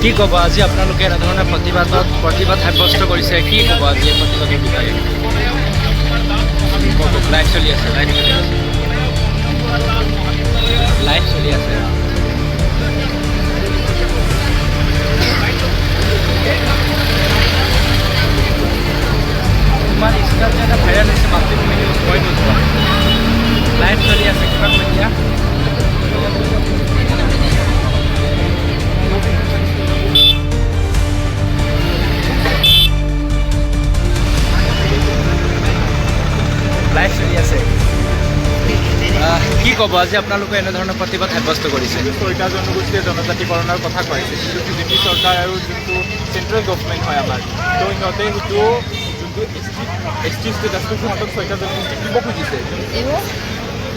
কি ক'ব আজি আপোনালোকে এনেধৰণে প্ৰতিবাদ সাব্যস্ত কৰিছে, কি ক'ব আজি এই প্ৰতিবাদৰ বিষয়ে? লাইভ চলি আছে, লাইভ চলি আছে। ইমান ইনষ্টাত যে এটা ভাইৰেল হৈছে মাতৃভূমি নিউজ মই নোযোৱা, লাইভ চলি আছে কিবা এতিয়া। লাইভ চলি আছে, কি ক'ব আজি আপোনালোকে এনেধৰণৰ প্ৰতিবাদ সাব্যস্ত কৰিছে? ছয়টা জনগোষ্ঠীয়ে জনজাতিকৰণৰ কথা কৈছে, কিন্তু বিজেপি চৰকাৰ আৰু যোনটো চেণ্ট্ৰেল গভৰ্ণমেণ্ট হয় আমাৰ, তো সিহঁতে সেইটো যোনটো এছ টি ষ্টেটাছটো সিহঁতক ছয়টা জনগোষ্ঠীক দিব খুজিছে।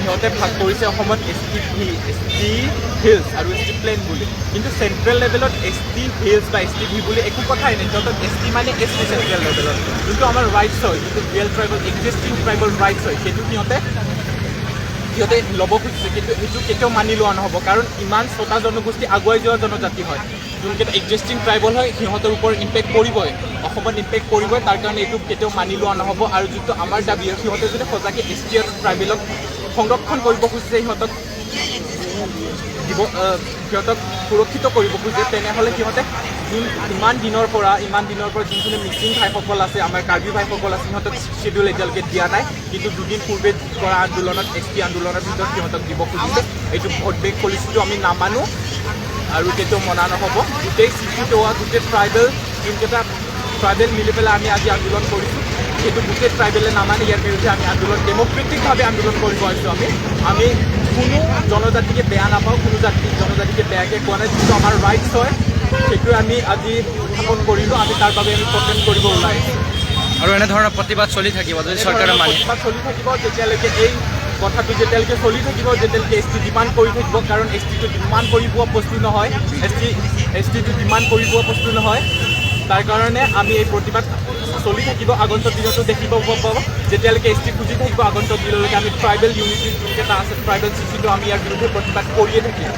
সিহঁতে ভাগ কৰিছে অসমত এছ টি হিলছ আৰু এছ টি প্লেন বুলি, কিন্তু চেণ্ট্ৰেল লেভেলত এছ টি হিলছ বা এছ টি ভি বুলি একো কথাই নাই। সিহঁতক এছ টি মানে এছ টি চেণ্ট্ৰেল লেভেলত যোনটো আমাৰ ৰাইটছ হয়, যোনটো real tribal existing tribal rights হয়, সেইটো সিহঁতে ল'ব খুজিছে, কিন্তু সেইটো কেতিয়াও মানি লোৱা নহ'ব। কাৰণ ইমান ছটা জনগোষ্ঠী আগুৱাই যোৱা জনজাতি হয়, যোনকেইটা এক্সিষ্টিং ট্ৰাইবল হয় সিহঁতৰ ওপৰত ইম্পেক্ট পৰিবই, অসমত ইম্পেক্ট পৰিবই। তাৰ কাৰণে এইটো কেতিয়াও মানি লোৱা নহ'ব। আৰু যোনটো আমাৰ দাবী হয়, সিহঁতে যদি সঁচাকৈ এছ টি আৰু ট্ৰাইবেলক সংৰক্ষণ কৰিব খুজিছে, সিহঁতক সুৰক্ষিত কৰিব খুজিছে, তেনেহ'লে সিহঁতে ইমান দিনৰ পৰা যোনখিনি মিচিং ভাইসকল আছে, আমাৰ কাৰ্বি ভাইসকল আছে, সিহঁতক শ্বেডিউল এতিয়ালৈকে দিয়া নাই, কিন্তু দুদিন পূৰ্বে কৰা আন্দোলনত এছ টি আন্দোলনৰ ভিতৰত সিহঁতক দিব খুজিছে। এইটো ভোট বেংক পলিচিটো আমি নামানো আৰু কেতিয়াও মনা নহ'ব। গোটেই গোটেই ট্ৰাইবেল যোনকেইটা ট্ৰাইবেল মিলি পেলাই আমি আজি আন্দোলন কৰিছোঁ, সেইটো গোটেই ট্ৰাইবেলে নামানে। ইয়াৰ বিৰুদ্ধে আমি আন্দোলন ডেম'ক্ৰেটিকভাৱে আন্দোলন কৰিব আহিছোঁ। আমি কোনো জনজাতিকে বেয়া নাপাওঁ, কোনো জনজাতিকে বেয়াকৈ কোৱা নাই। যিটো আমাৰ ৰাইটছ হয় সেইটোৱে আমি আজি উত্থাপন কৰিলোঁ, আমি তাৰ বাবে আমি প্ৰটেষ্ট কৰিব ওলাইছোঁ। আৰু এনেধৰণৰ প্ৰতিবাদ চলি থাকিব যদি চৰকাৰে মানে প্ৰতিবাদ চলি থাকিব যেতিয়ালৈকে এই কথাটো যেতিয়ালৈকে চলি থাকিব, যেতিয়ালৈকে এছ টি ডিমাণ্ড কৰি থাকিব। কাৰণ এছ টিটো ডিমাণ্ড কৰি পোৱা বস্তু নহয়, এছ টিটো ডিমাণ্ড কৰি পোৱা বস্তু নহয়। তাৰ কাৰণে আমি এই প্ৰতিবাদ চলি থাকিব। আগন্তুক দিনতো দেখিব পাব, যেতিয়ালৈকে এছ টি খুজি থাকিব আগন্তুক দিনলৈকে আমি ট্ৰাইবেল ইউনিটি যোনকেইটা আছে, ট্ৰাইবেল চিচিটো আমি ইয়াৰ বিৰুদ্ধে প্ৰতিবাদ কৰিয়ে থাকিম।